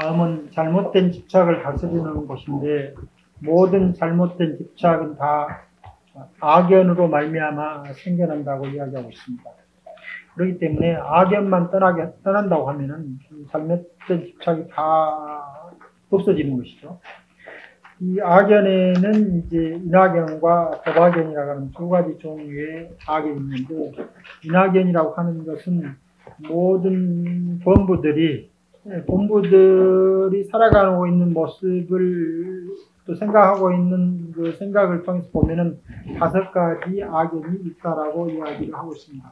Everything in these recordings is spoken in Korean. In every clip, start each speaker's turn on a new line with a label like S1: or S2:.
S1: 마음은 잘못된 집착을 다스리는 곳인데 모든 잘못된 집착은 다 악연으로 말미암아 생겨난다고 이야기하고 있습니다. 그렇기 때문에 악연만 떠난다고 하면은 잘못된 집착이 다 없어지는 것이죠. 이 악연에는 이제 인악연과 도박연이라고 하는 두 가지 종류의 악연이 있는데, 인악연이라고 하는 것은 모든 본부들이 살아가고 있는 모습을 또 생각하고 있는 그 생각을 통해서 보면은 5가지 악연이 있다라고 이야기를 하고 있습니다.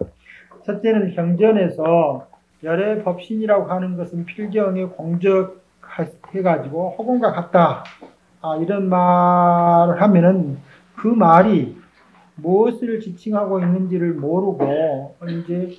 S1: 첫째는 경전에서 열애법신이라고 하는 것은 필경에 공적해가지고 허공과 같다. 이런 말을 하면은 그 말이 무엇을 지칭하고 있는지를 모르고 이제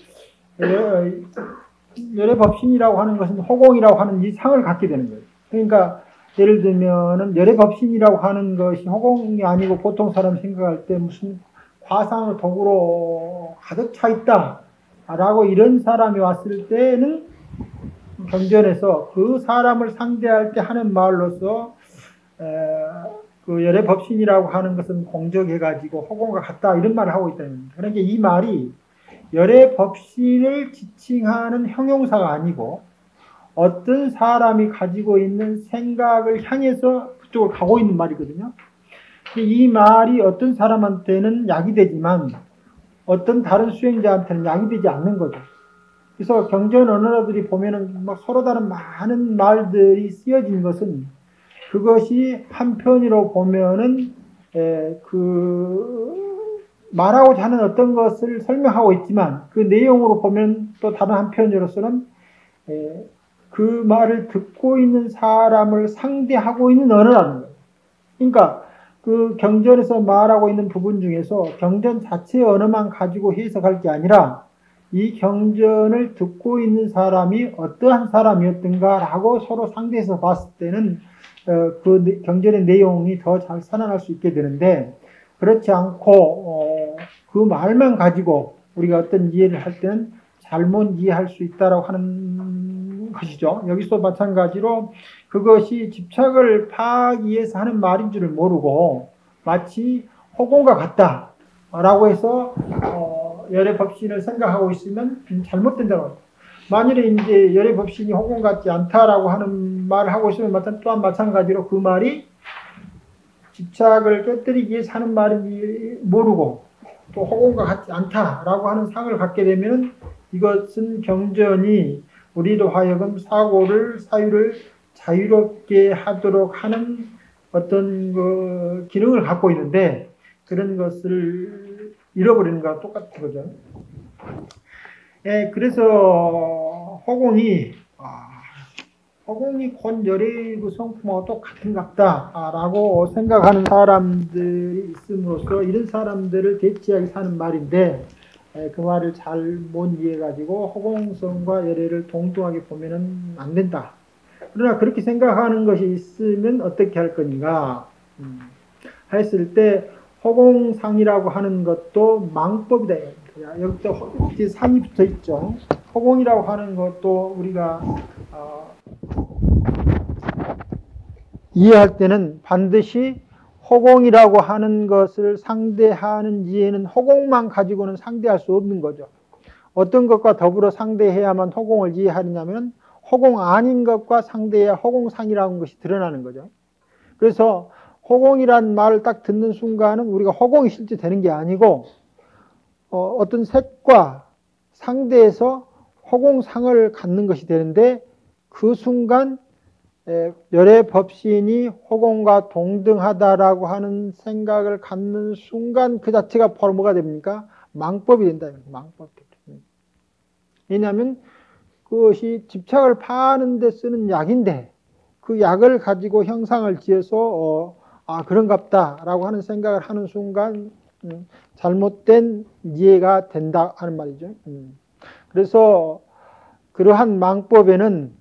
S1: 열애법신이라고 하는 것은 허공이라고 하는 이 상을 갖게 되는 거예요. 그러니까 예를 들면은 열애법신이라고 하는 것이 허공이 아니고 보통 사람 생각할 때 무슨 화상을 도구로 가득 차 있다 라고 이런 사람이 왔을 때는 경전에서 그 사람을 상대할 때 하는 말로서 그 열애법신이라고 하는 것은 공적해가지고 허공과 같다 이런 말을 하고 있다는 겁니다. 그러니까 이 말이 열애법신을 지칭하는 형용사가 아니고 어떤 사람이 가지고 있는 생각을 향해서 그쪽으로 가고 있는 말이거든요. 이 말이 어떤 사람한테는 약이 되지만 어떤 다른 수행자한테는 약이 되지 않는 거죠. 그래서 경전 언어들이 보면은 막 서로 다른 많은 말들이 쓰여진 것은 그것이 한편으로 보면은 말하고자 하는 어떤 것을 설명하고 있지만 그 내용으로 보면 또 다른 한편으로서는 그 말을 듣고 있는 사람을 상대하고 있는 언어라는 거예요. 그러니까 그 경전에서 말하고 있는 부분 중에서 경전 자체의 언어만 가지고 해석할 게 아니라 이 경전을 듣고 있는 사람이 어떠한 사람이었던가라고 서로 상대해서 봤을 때는 그 경전의 내용이 더 잘 살아날 수 있게 되는데, 그렇지 않고 그 말만 가지고 우리가 어떤 이해를 할 때는 잘못 이해할 수 있다라고 하는 것이죠. 여기서 마찬가지로 그것이 집착을 파하기 위해서 하는 말인 줄을 모르고 마치 허공과 같다라고 해서 열애법신을 생각하고 있으면 잘못된다고 합니다. 만일에 이제 열애법신이 허공 같지 않다라고 하는 말을 하고 있으면 또한 마찬가지로 그 말이 집착을 깨뜨리기 위해서 하는 말인지 모르고 또 허공과 같지 않다라고 하는 상을 갖게 되면 이것은 경전이 우리로 하여금 사유를 자유롭게 하도록 하는 어떤 그 기능을 갖고 있는데 그런 것을 잃어버리는 것과 똑같은 거죠. 그래서 허공이 곧 열애의 그 성품하고 똑같은갑다라고 생각하는 사람들이 있음으로써 이런 사람들을 대치하게 사는 말인데 그 말을 잘못 이해해가지고 허공성과 열애를 동등하게 보면은 안 된다. 그러나 그렇게 생각하는 것이 있으면 어떻게 할 건가 했을 때 허공상이라고 하는 것도 망법이다. 여기 상이 붙어 있죠. 허공이라고 하는 것도 우리가 이해할 때는 반드시 허공이라고 하는 것을 상대하는 이해는 허공만 가지고는 상대할 수 없는 거죠. 어떤 것과 더불어 상대해야만 허공을 이해하느냐면 허공 아닌 것과 상대해야 허공상이라는 것이 드러나는 거죠. 그래서 허공이란 말을 딱 듣는 순간은 우리가 허공이 실제 되는 게 아니고 어떤 색과 상대해서 허공상을 갖는 것이 되는데 그 순간 열애법신이 허공과 동등하다라고 하는 생각을 갖는 순간 그 자체가 바로 뭐가 됩니까? 망법이 된다. 망법. 왜냐하면 그것이 집착을 파하는 데 쓰는 약인데 그 약을 가지고 형상을 지어서 그런갑다라고 하는 생각을 하는 순간 잘못된 이해가 된다 하는 말이죠. 그래서 그러한 망법에는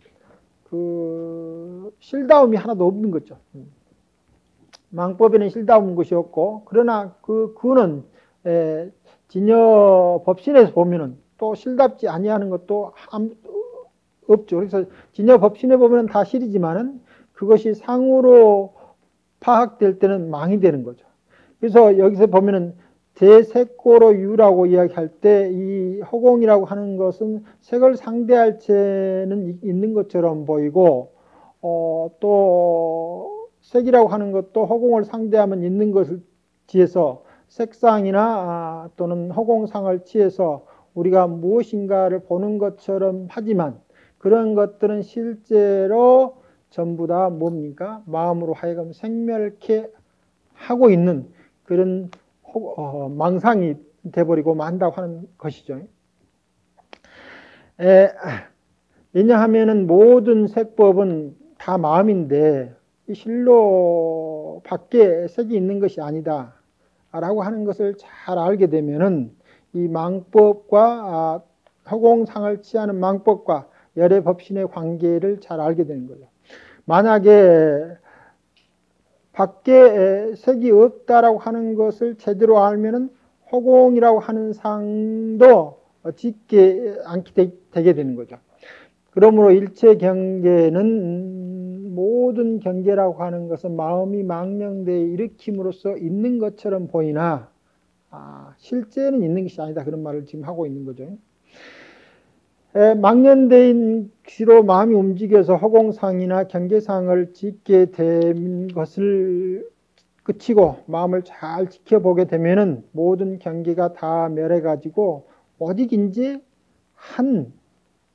S1: 그 실다움이 하나도 없는 거죠. 망법에는 실다운 것이 없고 그러나 그는 진여 법신에서 보면은 또 실답지 아니하는 것도 없죠. 그래서 진여 법신에 보면 다 실이지만은 그것이 상으로 파악될 때는 망이 되는 거죠. 그래서 여기서 보면은 대색고로 유라고 이야기할 때 이 허공이라고 하는 것은 색을 상대할 채는 있는 것처럼 보이고 또 색이라고 하는 것도 허공을 상대하면 있는 것을 지해서 색상이나 또는 허공상을 취해서 우리가 무엇인가를 보는 것처럼 하지만 그런 것들은 실제로 전부 다 뭡니까? 마음으로 하여금 생멸케 하고 있는 그런 망상이 돼버리고 만다고 하는 것이죠. 왜냐하면은 모든 색법은 다 마음인데 실로 밖에 색이 있는 것이 아니다 라고 하는 것을 잘 알게 되면은 이 망법과 허공상을 취하는 망법과 열의 법신의 관계를 잘 알게 되는 거죠. 만약에 밖에 색이 없다라고 하는 것을 제대로 알면은 허공이라고 하는 상도 짓게 않게 되게 되는 거죠. 그러므로 일체 경계는 모든 경계라고 하는 것은 마음이 망령되어 일으킴으로써 있는 것처럼 보이나 실제는 있는 것이 아니다. 그런 말을 지금 하고 있는 거죠. 망년대인 시로 마음이 움직여서 허공상이나 경계상을 짓게 된 것을 그치고 마음을 잘 지켜보게 되면은 모든 경계가 다 멸해가지고 오직인지 한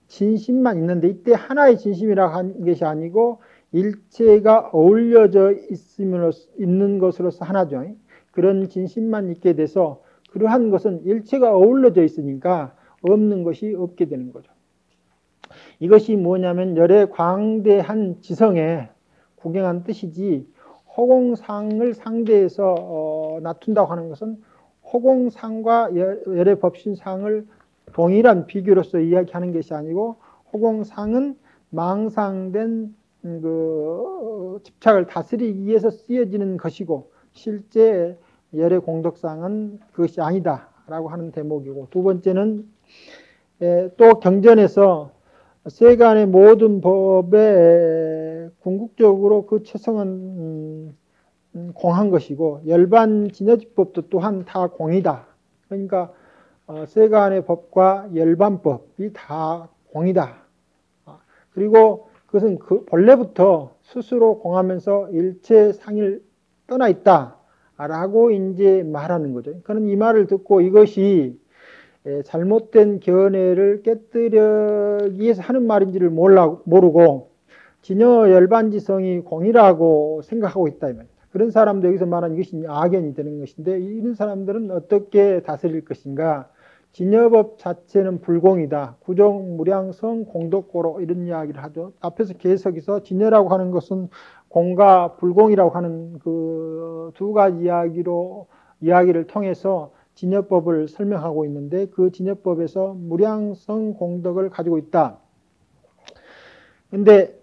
S1: 진심만 있는데 이때 하나의 진심이라고 하는 것이 아니고 일체가 어울려져 있는 것으로서 하나죠. 그런 진심만 있게 돼서 그러한 것은 일체가 어울려져 있으니까 없는 것이 없게 되는 거죠. 이것이 뭐냐면 열의 광대한 지성에 구경한 뜻이지 허공상을 상대해서 나툰다고 하는 것은 허공상과 열의 법신상을 동일한 비교로서 이야기하는 것이 아니고 허공상은 망상된 그 집착을 다스리기 위해서 쓰여지는 것이고 실제 열의 공덕상은 그것이 아니다라고 하는 대목이고 두 번째는 또 경전에서 세간의 모든 법에 궁극적으로 그 최성은 공한 것이고 열반 진여지법도 또한 다 공이다. 그러니까 세간의 법과 열반법이 다 공이다. 그리고 그것은 그 본래부터 스스로 공하면서 일체 상을 떠나 있다라고 이제 말하는 거죠. 그는 이 말을 듣고 이것이 잘못된 견해를 깨뜨리기 위해서 하는 말인지를 모르고 진여 열반지성이 공이라고 생각하고 있다 이 말입니다. 그런 사람도 여기서 말하는 이것이 악연이 되는 것인데 이런 사람들은 어떻게 다스릴 것인가? 진여법 자체는 불공이다. 구정, 무량성, 공덕고로 이런 이야기를 하죠. 앞에서 계속해서 진여라고 하는 것은 공과 불공이라고 하는 그 두 가지 이야기를 통해서 진여법을 설명하고 있는데 그 진여법에서 무량성 공덕을 가지고 있다. 근데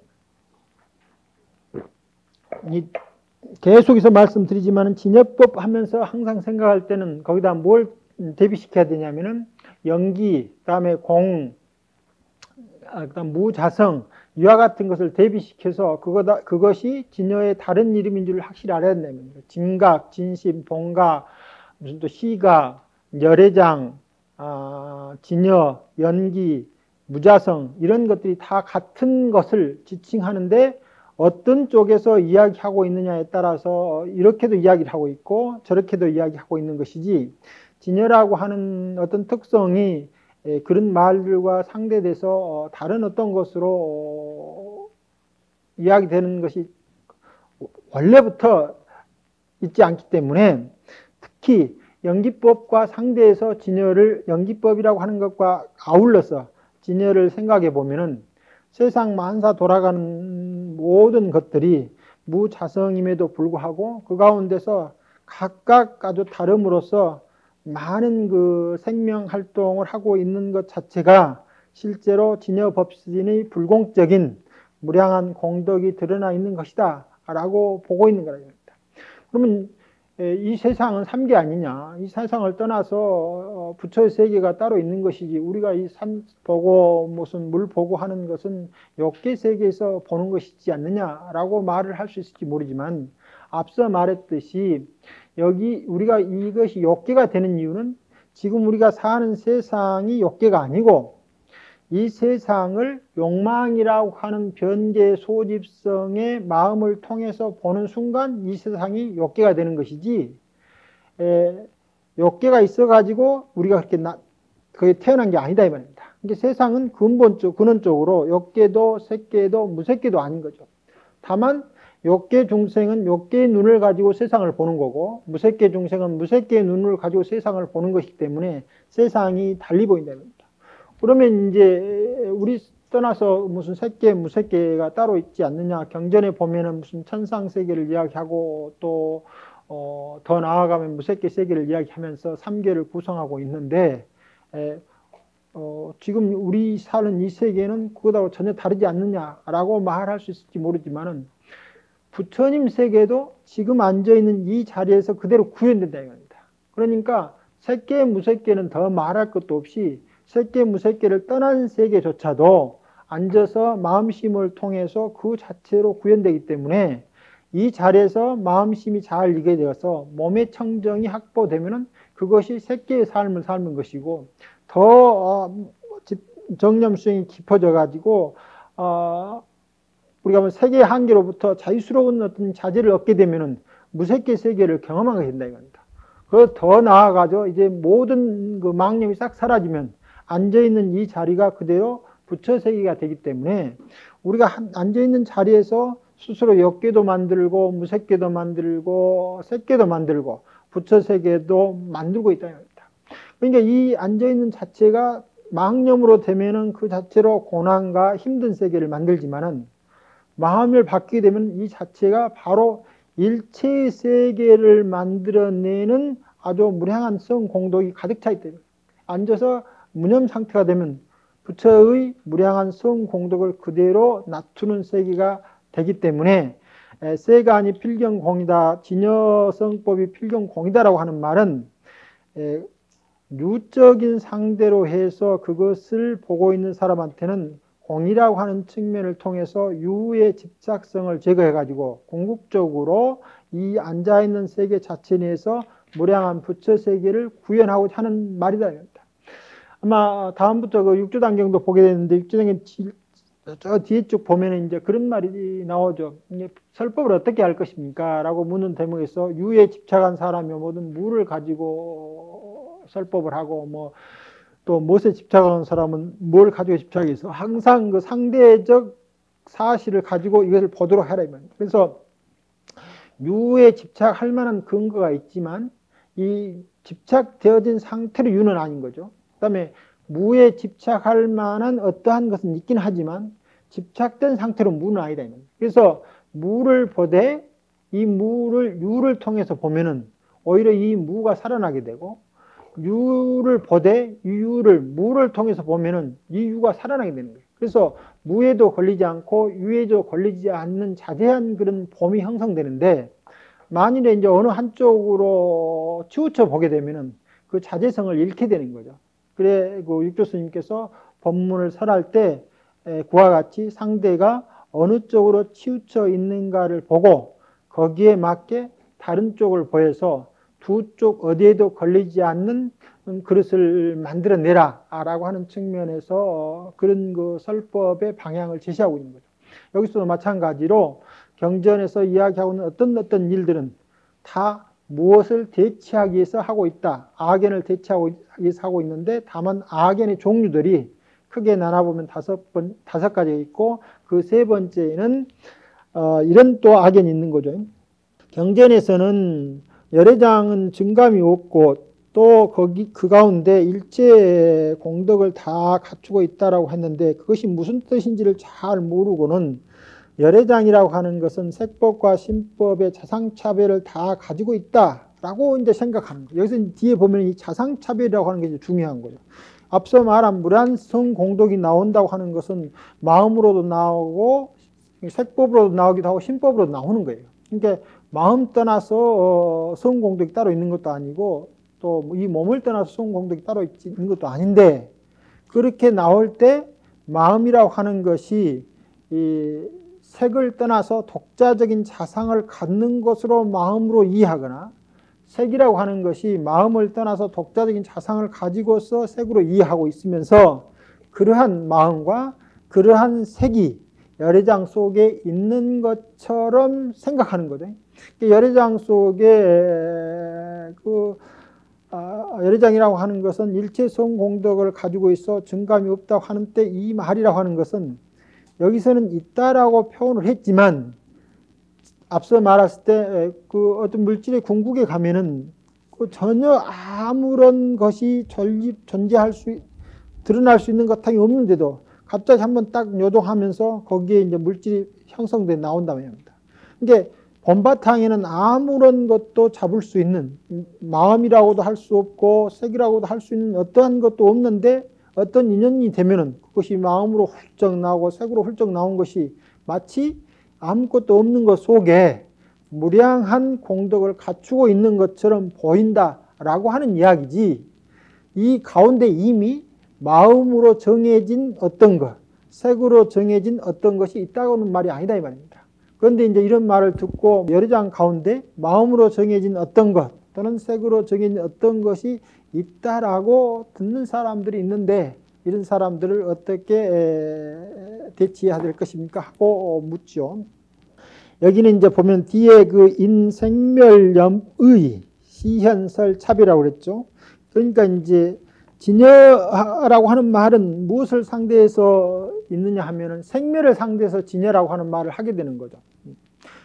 S1: 계속해서 말씀드리지만 진여법 하면서 항상 생각할 때는 거기다 뭘 대비시켜야 되냐면은 연기, 그다음에 공, 그다음 무자성 이와 같은 것을 대비시켜서 그것이 진여의 다른 이름인 줄 확실히 알아야 됩니다. 진각, 진심, 본각, 무슨 또 시각, 열애장, 진여, 연기, 무자성 이런 것들이 다 같은 것을 지칭하는데 어떤 쪽에서 이야기하고 있느냐에 따라서 이렇게도 이야기를 하고 있고 저렇게도 이야기하고 있는 것이지 진여라고 하는 어떤 특성이 그런 말들과 상대돼서 다른 어떤 것으로 이야기되는 것이 원래부터 있지 않기 때문에 특히 연기법과 상대해서 진여를 연기법이라고 하는 것과 아울러서 진여를 생각해 보면은 세상 만사 돌아가는 모든 것들이 무자성임에도 불구하고 그 가운데서 각각 아주 다름으로써 많은 그 생명 활동을 하고 있는 것 자체가 실제로 진여 법신의 불공적인 무량한 공덕이 드러나 있는 것이다 라고 보고 있는 거랍니다. 그러면 이 세상은 삼계 아니냐. 이 세상을 떠나서 부처의 세계가 따로 있는 것이지 우리가 이 산 보고 무슨 물 보고 하는 것은 욕계 세계에서 보는 것이지 않느냐라고 말을 할 수 있을지 모르지만 앞서 말했듯이 여기 우리가 이것이 욕계가 되는 이유는 지금 우리가 사는 세상이 욕계가 아니고 이 세상을 욕망이라고 하는 변계 소집성의 마음을 통해서 보는 순간 이 세상이 욕계가 되는 것이지, 욕계가 있어가지고 우리가 그렇게 거기에 태어난 게 아니다 이 말입니다. 그러니까 세상은 근원적으로 욕계도 색계도 무색계도 아닌 거죠. 다만 욕계 중생은 욕계의 눈을 가지고 세상을 보는 거고 무색계 중생은 무색계의 눈을 가지고 세상을 보는 것이기 때문에 세상이 달리 보인다 이 말입니다. 그러면 이제 우리 떠나서 무슨 색계, 무색계가 따로 있지 않느냐. 경전에 보면은 무슨 천상세계를 이야기하고 또, 더 나아가면 무색계 세계를 이야기하면서 삼계를 구성하고 있는데, 지금 우리 사는 이 세계는 그거하고 전혀 다르지 않느냐라고 말할 수 있을지 모르지만은 부처님 세계도 지금 앉아있는 이 자리에서 그대로 구현된다 이겁니다. 그러니까 색계, 무색계는 더 말할 것도 없이 색계, 무색계를 떠난 세계조차도 앉아서 마음심을 통해서 그 자체로 구현되기 때문에 이 자리에서 마음심이 잘 이게 되어서 몸의 청정이 확보되면은 그것이 색계의 삶을 삶은 것이고 더 정념성이 깊어져 가지고 우리가 세계의 한계로부터 자유스러운 어떤 자질을 얻게 되면은 무색계 세계를 경험하게 된다 이겁니다. 그 더 나아가죠. 이제 모든 그 망념이 싹 사라지면 앉아있는 이 자리가 그대로 부처 세계가 되기 때문에 우리가 앉아있는 자리에서 스스로 욕계도 만들고 무색계도 만들고 색계도 만들고 부처 세계도 만들고 있다는 겁니다. 그러니까 이 앉아있는 자체가 망념으로 되면은 그 자체로 고난과 힘든 세계를 만들지만은 마음을 바뀌게 되면 이 자체가 바로 일체의 세계를 만들어내는 아주 무량한 성 공덕이 가득 차 있다. 앉아서 무념 상태가 되면 부처의 무량한 성 공덕을 그대로 놔두는 세계가 되기 때문에 세가 아니 필경공이다. 진여성법이 필경공이다라고 하는 말은 유적인 상대로 해서 그것을 보고 있는 사람한테는 공이라고 하는 측면을 통해서 유의 집착성을 제거해가지고 궁극적으로 이 앉아있는 세계 자체 내에서 무량한 부처 세계를 구현하고자 하는 말이다. 아마 다음부터 그 육조단경도 보게 되는데 육조단경 저 뒤에 쭉 보면은 이제 그런 말이 나오죠. 설법을 어떻게 할 것입니까? 라고 묻는 대목에서 유에 집착한 사람이 뭐든 무를 가지고 설법을 하고 뭐 또 무엇에 집착하는 사람은 뭘 가지고 집착해서 항상 그 상대적 사실을 가지고 이것을 보도록 하라 이 말입니다. 그래서 유에 집착할 만한 근거가 있지만 이 집착되어진 상태로 유는 아닌 거죠. 그 다음에 무에 집착할 만한 어떠한 것은 있긴 하지만 집착된 상태로 무는 아니다. 그래서 무를 보되 이 무를 유를 통해서 보면은 오히려 이 무가 살아나게 되고 유를 보되 유를 무를 통해서 보면은 이 유가 살아나게 되는 거예요. 그래서 무에도 걸리지 않고 유에도 걸리지 않는 자세한 그런 범위 형성되는데 만일에 이제 어느 한쪽으로 치우쳐 보게 되면은 그 자제성을 잃게 되는 거죠. 그래, 그 육조스님께서 법문을 설할 때 그와 같이 상대가 어느 쪽으로 치우쳐 있는가를 보고 거기에 맞게 다른 쪽을 보여서 두 쪽 어디에도 걸리지 않는 그릇을 만들어내라 라고 하는 측면에서 그런 그 설법의 방향을 제시하고 있는 거죠. 여기서도 마찬가지로 경전에서 이야기하고 있는 어떤 일들은 다 무엇을 대체하기 위해서 하고 있다. 악연을 대체하기 위해서 하고 있는데 다만 악연의 종류들이 크게 나눠보면 다섯 가지가 있고 그 세 번째는 이런 또 악연이 있는 거죠. 경전에서는 열애장은 증감이 없고 또 거기 그 가운데 일체 공덕을 다 갖추고 있다라고 했는데 그것이 무슨 뜻인지를 잘 모르고는 열애장이라고 하는 것은 색법과 신법의 자상차별을 다 가지고 있다라고 이제 생각합니다. 여기서 뒤에 보면 이 자상차별이라고 하는 게 이제 중요한 거죠. 앞서 말한 무량성 공덕이 나온다고 하는 것은 마음으로도 나오고 색법으로도 나오기도 하고 신법으로도 나오는 거예요. 그러니까 마음 떠나서 성공덕이 따로 있는 것도 아니고 또 이 몸을 떠나서 성공덕이 따로 있는 것도 아닌데, 그렇게 나올 때 마음이라고 하는 것이 이 색을 떠나서 독자적인 자상을 갖는 것으로 마음으로 이해하거나, 색이라고 하는 것이 마음을 떠나서 독자적인 자상을 가지고서 색으로 이해하고 있으면서 그러한 마음과 그러한 색이 열애장 속에 있는 것처럼 생각하는 거죠. 열애장 속에 열애장이라고 하는 것은 일체성 공덕을 가지고 있어 증감이 없다고 하는 때 이 말이라고 하는 것은 여기서는 있다라고 표현을 했지만, 앞서 말했을 때 그 어떤 물질의 궁극에 가면은 그 전혀 아무런 것이 드러날 수 있는 것 당이 없는데도 갑자기 한번 딱 요동하면서 거기에 이제 물질이 형성돼 나온다고 합니다. 그러니까 본바탕에는 아무런 것도 잡을 수 있는, 마음이라고도 할 수 없고 색이라고도 할 수 있는 어떠한 것도 없는데, 어떤 인연이 되면은 그것이 마음으로 훌쩍 나오고 색으로 훌쩍 나온 것이 마치 아무것도 없는 것 속에 무량한 공덕을 갖추고 있는 것처럼 보인다라고 하는 이야기지, 이 가운데 이미 마음으로 정해진 어떤 것, 색으로 정해진 어떤 것이 있다고는 말이 아니다 이 말입니다. 그런데 이제 이런 말을 듣고 열애장 가운데 마음으로 정해진 어떤 것 또는 색으로 정해진 어떤 것이 있다라고 듣는 사람들이 있는데, 이런 사람들을 어떻게 대치해야 될 것입니까? 하고 묻죠. 여기는 이제 보면 뒤에 그 인생멸염의 시현설 차비라고 그랬죠. 그러니까 이제 진여라고 하는 말은 무엇을 상대해서 있느냐 하면은 생멸을 상대해서 진여라고 하는 말을 하게 되는 거죠.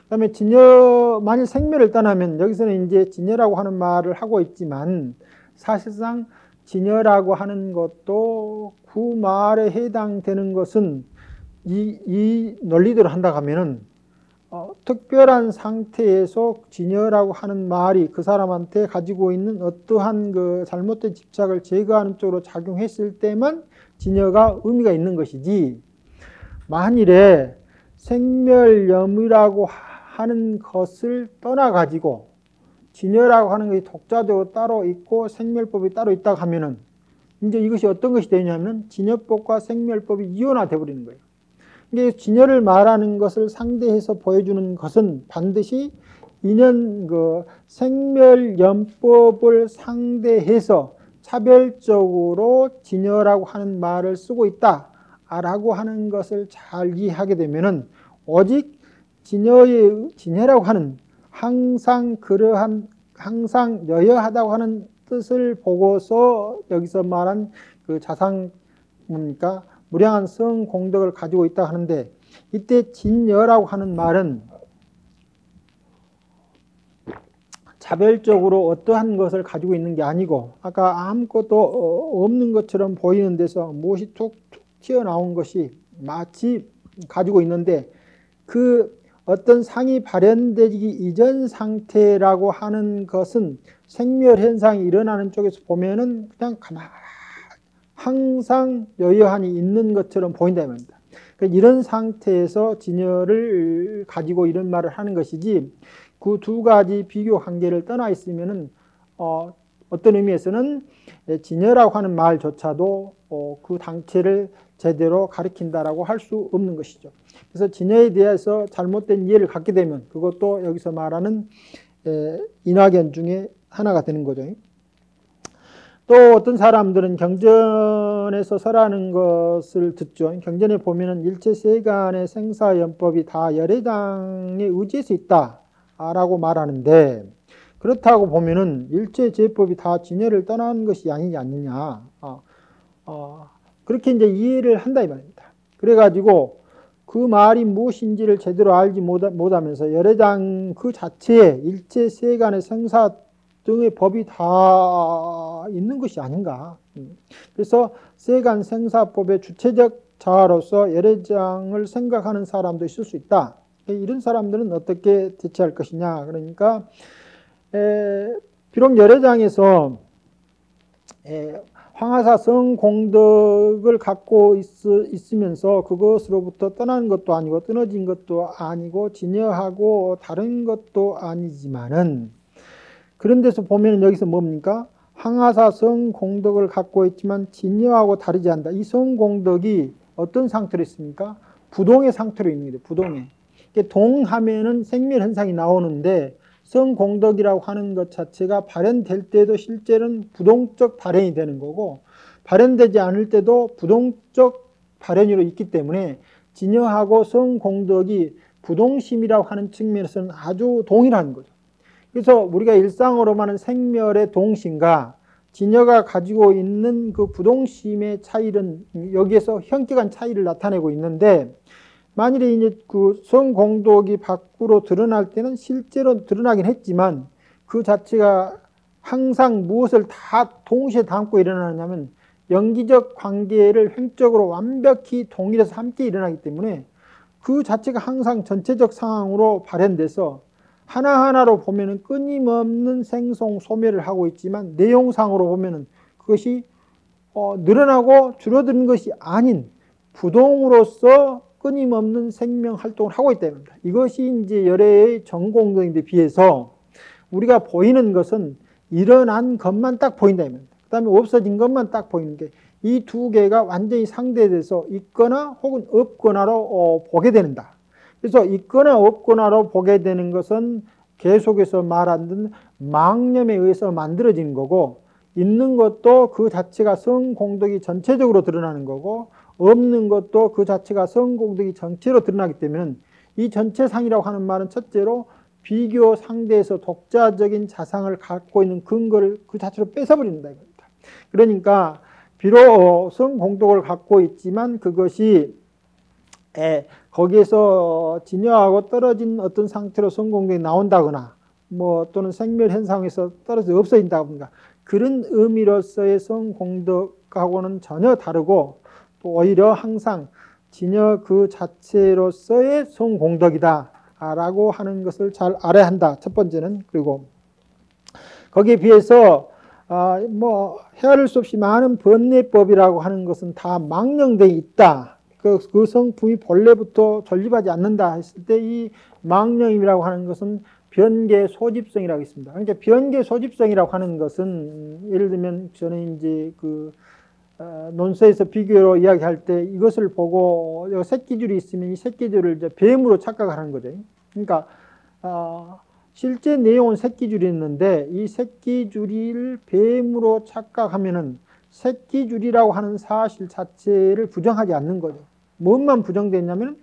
S1: 그다음에 진여, 만일 생멸을 떠나면 여기서는 이제 진여라고 하는 말을 하고 있지만, 사실상 진여라고 하는 것도 그 말에 해당되는 것은 이 논리대로 한다고 하면은 특별한 상태에서 진여라고 하는 말이 그 사람한테 가지고 있는 어떠한 그 잘못된 집착을 제거하는 쪽으로 작용했을 때만 진여가 의미가 있는 것이지, 만일에 생멸염이라고 하는 것을 떠나가지고 진여라고 하는 것이 독자적으로 따로 있고 생멸법이 따로 있다고 하면은 이제 이것이 어떤 것이 되냐면 진여법과 생멸법이 이혼화돼 버리는 거예요. 이게 진여를 말하는 것을 상대해서 보여주는 것은 반드시 인연 생멸염법을 상대해서 차별적으로 진여라고 하는 말을 쓰고 있다라고 하는 것을 잘 이해하게 되면은, 오직 진여라고 하는 항상 여여하다고 하는 뜻을 보고서 여기서 말한 그 자상 뭡니까? 무량한 성 공덕을 가지고 있다 하는데, 이때 진여라고 하는 말은 차별적으로 어떠한 것을 가지고 있는 게 아니고, 아까 아무것도 없는 것처럼 보이는 데서 무엇이 툭툭 튀어나온 것이 마치 가지고 있는데, 그 어떤 상이 발현되기 이전 상태라고 하는 것은 생멸현상이 일어나는 쪽에서 보면은 그냥 가만히 항상 여여한이 있는 것처럼 보인다 이 말입니다. 그러니까 이런 상태에서 진여를 가지고 이런 말을 하는 것이지, 그 두 가지 비교 관계를 떠나 있으면은 어떤 의미에서는 진여라고 하는 말조차도 그 당체를 제대로 가리킨다라고 할 수 없는 것이죠. 그래서 진여에 대해서 잘못된 이해를 갖게 되면 그것도 여기서 말하는 인화견 중에 하나가 되는 거죠. 또 어떤 사람들은 경전에서 설하는 것을 듣죠. 경전에 보면은 일체 세간의 생사연법이 다 열애장에 의지해서 있다라고 말하는데, 그렇다고 보면은 일체 제법이 다 진여를 떠나는 것이 아니지 않느냐. 그렇게 이제 이해를 한다 이 말입니다. 그래가지고 그 말이 무엇인지를 제대로 알지 못하면서 열애장 그 자체에 일체 세간의 생사 등의 법이 다 있는 것이 아닌가. 그래서 세간 생사법의 주체적 자아로서 열애장을 생각하는 사람도 있을 수 있다. 이런 사람들은 어떻게 대처할 것이냐. 그러니까 비록 열애장에서 황하사 성공덕을 갖고 있으면서 그것으로부터 떠난 것도 아니고 끊어진 것도 아니고 진여하고 다른 것도 아니지만은, 그런 데서 보면 여기서 뭡니까? 황하사 성공덕을 갖고 있지만 진여하고 다르지 않다. 이 성공덕이 어떤 상태로 있습니까? 부동의 상태로 있는 거죠. 부동의. 동하면은 생멸현상이 나오는데 성공덕이라고 하는 것 자체가 발현될 때도 실제는 부동적 발현이 되는 거고, 발현되지 않을 때도 부동적 발현으로 있기 때문에 진여하고 성공덕이 부동심이라고 하는 측면에서는 아주 동일한 거죠. 그래서 우리가 일상으로 말하는 생멸의 동심과 진여가 가지고 있는 그 부동심의 차이는 여기에서 현격한 차이를 나타내고 있는데, 만일에 이제 그 성공덕이 밖으로 드러날 때는 실제로 드러나긴 했지만 그 자체가 항상 무엇을 다 동시에 담고 일어나냐면 연기적 관계를 횡적으로 완벽히 동일해서 함께 일어나기 때문에 그 자체가 항상 전체적 상황으로 발현돼서 하나하나로 보면은 끊임없는 생성 소멸을 하고 있지만 내용상으로 보면은 그것이 늘어나고 줄어드는 것이 아닌 부동으로서 끊임없는 생명 활동을 하고 있다는 겁니다. 이것이 이제 열애의 전공덕인데 비해서 우리가 보이는 것은 일어난 것만 딱 보인다는 겁니다. 그 다음에 없어진 것만 딱 보이는 게, 이 두 개가 완전히 상대돼서 있거나 혹은 없거나로 보게 된다. 그래서 있거나 없거나로 보게 되는 것은 계속해서 말하는 망념에 의해서 만들어진 거고, 있는 것도 그 자체가 성공덕이 전체적으로 드러나는 거고, 없는 것도 그 자체가 성공덕이 전체로 드러나기 때문에 이 전체상이라고 하는 말은 첫째로 비교 상대에서 독자적인 자상을 갖고 있는 근거를 그 자체로 뺏어버린다 이겁니다. 그러니까 비록 성공덕을 갖고 있지만 그것이 거기에서 진여하고 떨어진 어떤 상태로 성공덕이 나온다거나 또는 생멸 현상에서 떨어져 없어진다든가 그런 의미로서의 성공덕하고는 전혀 다르고, 또 오히려 항상 진여 그 자체로서의 성공덕이다 라고 하는 것을 잘 알아야 한다. 첫 번째는. 그리고 거기에 비해서 헤아릴 수 없이 많은 번뇌법이라고 하는 것은 다 망령되어 있다. 그 성품이 본래부터 존립하지 않는다 했을 때 이 망령임이라고 하는 것은 변계 소집성이라고 있습니다. 그러니까 변계 소집성이라고 하는 것은 예를 들면 저는 이제 논서에서 비교로 이야기할 때 이것을 보고 새끼줄이 있으면 이 새끼줄을 이제 뱀으로 착각하는 거죠. 그러니까 실제 내용은 새끼줄이 있는데 이 새끼줄을 뱀으로 착각하면은 새끼줄이라고 하는 사실 자체를 부정하지 않는 거죠. 뭔만 부정되냐면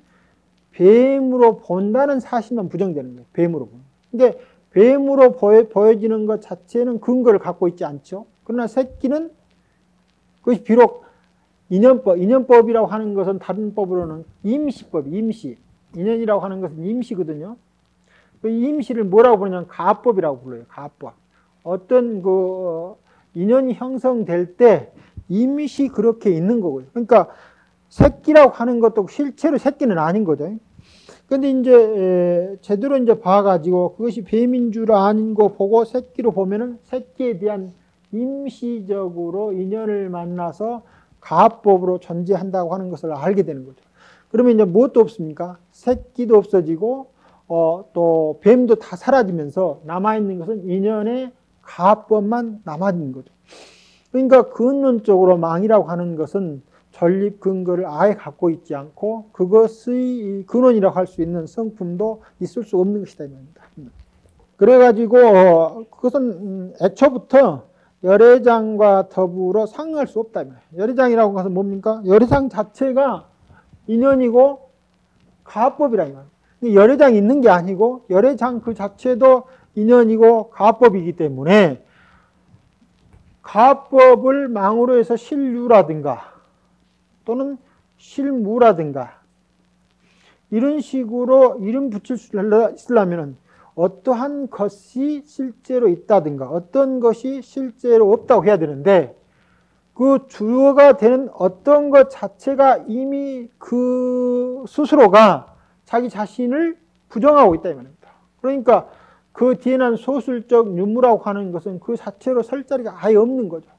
S1: 뱀으로 본다는 사실만 부정되는 거예요. 뱀으로 보는. 근데 뱀으로 보여지는 것 자체는 근거를 갖고 있지 않죠. 그러나 새끼는 그것이 비록 인연법이라고 하는 것은 다른 법으로는 임시법, 임시. 인연이라고 하는 것은 임시거든요. 그 임시를 뭐라고 부르냐면 가법이라고 불러요. 가법. 어떤 인연이 형성될 때 임시 그렇게 있는 거고요. 그러니까 새끼라고 하는 것도 실제로 새끼는 아닌 거죠. 근데 이제 제대로 이제 봐가지고 그것이 뱀인 줄 아는 거 보고 새끼로 보면은 새끼에 대한 임시적으로 인연을 만나서 가법으로 존재한다고 하는 것을 알게 되는 거죠. 그러면 이제 무엇도 없습니까? 새끼도 없어지고 또 뱀도 다 사라지면서 남아있는 것은 인연의 가법만 남아있는 거죠. 그러니까 근원적으로 망이라고 하는 것은 전립 근거를 아예 갖고 있지 않고 그것의 근원이라고 할 수 있는 성품도 있을 수 없는 것이다 이 말입니다. 그래가지고 그것은 애초부터 열애장과 더불어 상응할 수 없다. 열애장이라고 하는 것은 뭡니까? 열애장 자체가 인연이고 가법이라 이 말이에요. 열애장이 있는 게 아니고 열애장 그 자체도 인연이고 가법이기 때문에 가법을 망으로 해서 실유라든가 또는 실무라든가 이런 식으로 이름 붙일 수 있으려면 어떠한 것이 실제로 있다든가 어떤 것이 실제로 없다고 해야 되는데 그 주어가 되는 어떤 것 자체가 이미 그 스스로가 자기 자신을 부정하고 있다 이 말입니다. 그러니까 그 뒤에 난 소술적 유무라고 하는 것은 그 자체로 설 자리가 아예 없는 거죠.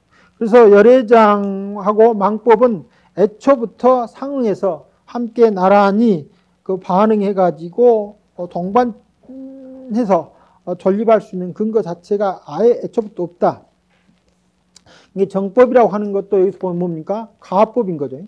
S1: 그래서 열애장하고 망법은 애초부터 상응해서 함께 나란히 그 반응해가지고 동반해서 존립할 수 있는 근거 자체가 아예 애초부터 없다. 이게 정법이라고 하는 것도 여기서 보면 뭡니까? 가합법인 거죠.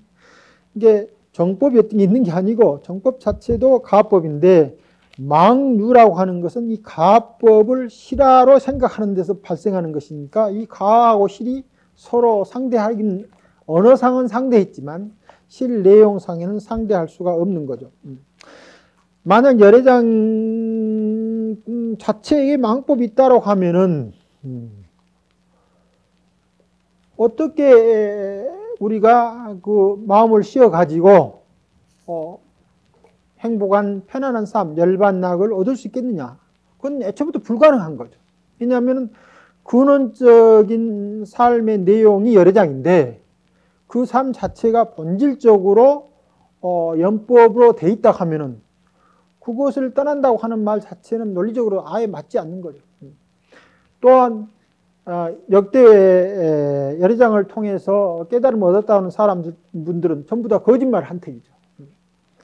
S1: 이게 정법이 어떤 게 있는 게 아니고 정법 자체도 가합법인데 망유라고 하는 것은 이 가합법을 실화로 생각하는 데서 발생하는 것이니까 이 가하고 실이 서로 상대하기는 언어상은 상대했지만 실 내용상에는 상대할 수가 없는 거죠. 만약 열애장 자체에 망법이 있다고 하면은 어떻게 우리가 그 마음을 씌워 가지고 행복한 편안한 삶, 열반낙을 얻을 수 있겠느냐? 그건 애초부터 불가능한 거죠. 왜냐하면 근원적인 삶의 내용이 열애장인데 그 삶 자체가 본질적으로 연법으로 돼 있다 하면은 그것을 떠난다고 하는 말 자체는 논리적으로 아예 맞지 않는 거죠. 또한 역대 열애장을 통해서 깨달음을 얻었다는 사람들은 전부 다 거짓말 한택이죠.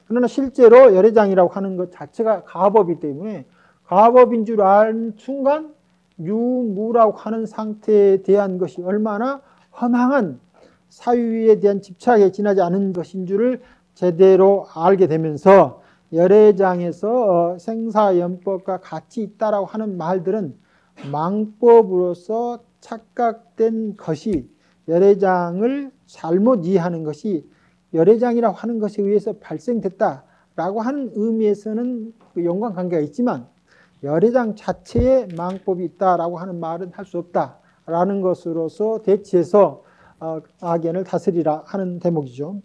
S1: 그러나 실제로 열애장이라고 하는 것 자체가 가합법이기 때문에 가합법인 줄 아는 순간 유무라고 하는 상태에 대한 것이 얼마나 허망한 사유에 대한 집착에 지나지 않은 것인 줄을 제대로 알게 되면서 열애장에서 생사연법과 같이 있다라고 하는 말들은 망법으로서 착각된 것이 열애장을 잘못 이해하는 것이 열애장이라고 하는 것에 의해서 발생됐다라고 하는 의미에서는 그 연관관계가 있지만 열애장 자체에 망법이 있다라고 하는 말은 할 수 없다라는 것으로서 대치해서 악연을 다스리라 하는 대목이죠.